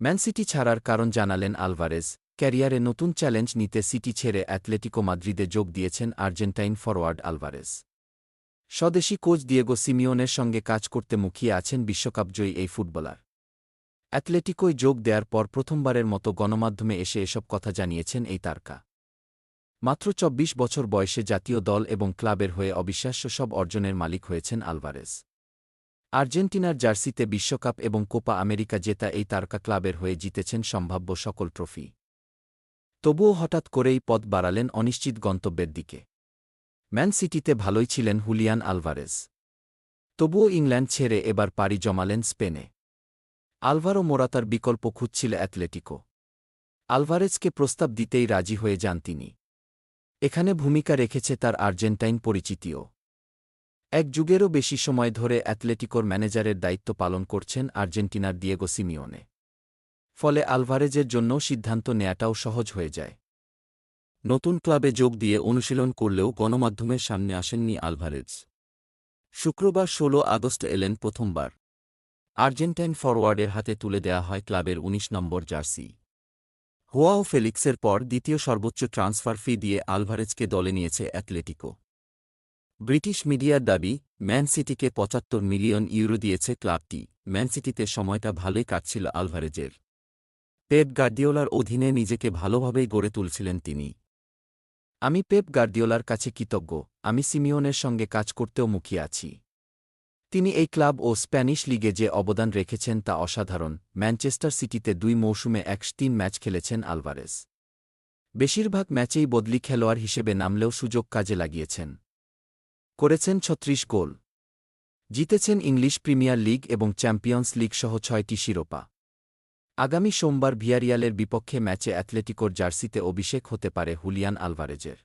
Man city ছাড়ার কারণ জানালেন আলভারেজ। ক্যারিয়ারে নতুন চ্যালেঞ্জ নিতে সিটি ছেড়ে অ্যাটলেটিকো মাদ্রিদে যোগ দিয়েছেন আর্জেন্টাইন ফরোয়ার্ড আলভারেজ। স্বদেশি কোচ দিয়েগো সিমিওনের সঙ্গে কাজ করতে মুখিয়ে আছেন বিশ্বকাপজয়ী এই ফুটবলার। অ্যাটলেটিকোয় যোগ দেওয়ার পর প্রথমবারের মতো গণমাধ্যমে এসে এসব কথা জানিয়েছেন এই তারকা। মাত্র ২৪ বছর বয়সে জাতীয় দল এবং ক্লাবের হয়ে অবিশ্বাস্য সব অর্জনের মালিক হয়েছেন আলভারেজ। আর্জেন্টিনার জার্সিতে বিশ্বকাপ এবং কোপা আমেরিকা জেতা এই তারকা ক্লাবের হয়ে জিতেছেন সম্ভাব্য সকল ট্রফি। তবুও হঠাৎ করেই পথ বাড়ালেন অনিশ্চিত গন্তব্যের দিকে। ম্যান সিটিতে ভালোই ছিলেন হুলিয়ান আলভারেজ। তবুও ইংল্যান্ড ছেড়ে এবার পাড়ি জমালেন স্পেনে। আলভারো মোরাতার বিকল্প খুঁজছিল অ্যাটলেটিকো। আলভারেজকে প্রস্তাব দিতেই রাজি হয়ে যান তিনি। এখানে ভূমিকা রেখেছে তার আর্জেন্টাইন পরিচিতিও। এক যুগেরও বেশি সময় ধরে অ্যাটলেটিকোর ম্যানেজারের দায়িত্ব পালন করছেন আর্জেন্টিনার দিয়েগো সিমিওনে। ফলে আলভারেজের জন্য সিদ্ধান্ত নেয়াটাও সহজ হয়ে যায়। নতুন ক্লাবে যোগ দিয়ে অনুশীলন করলেও গণমাধ্যমের সামনে আসেননি আলভারেজ। শুক্রবার ১৬ আগস্ট এলেন প্রথমবার। আর্জেন্টাইন ফরোয়ার্ডের হাতে তুলে দেয়া হয় ক্লাবের ১৯ নম্বর জার্সি। হোয়াও ফেলিক্সের পর দ্বিতীয় সর্বোচ্চ ট্রান্সফার ফি দিয়ে আলভারেজকে দলে নিয়েছে অ্যাটলেটিকো। ব্রিটিশ মিডিয়ার দাবি, ম্যান সিটিকে ৭৫ মিলিয়ন ইউরো দিয়েছে ক্লাবটি। ম্যান সিটিতে সময়টা ভালোই কাটছিল আলভারেজের। পেপ গার্দিওলার অধীনে নিজেকে ভালোভাবেই গড়ে তুলছিলেন তিনি। আমি পেপ গার্দিওলার কাছে কৃতজ্ঞ, আমি সিমিওনের সঙ্গে কাজ করতেও মুখিয়ে আছি। তিনি এই ক্লাব ও স্প্যানিশ লিগে যে অবদান রেখেছেন তা অসাধারণ। ম্যানচেস্টার সিটিতে ২ মৌসুমে ১০৩ ম্যাচ খেলেছেন আলভারেজ। বেশিরভাগ ম্যাচেই বদলি খেলোয়াড় হিসেবে নামলেও সুযোগ কাজে লাগিয়েছেন। করেছেন ৩৬ গোল। জিতেছেন ইংলিশ প্রিমিয়ার লিগ এবং চ্যাম্পিয়ন্স লিগ সহ ৬টি শিরোপা। আগামী সোমবার ভিয়ারিয়ালের বিপক্ষে ম্যাচে অ্যাটলেটিকোর জার্সিতে অভিষেক হতে পারে হুলিয়ান আলভারেজের।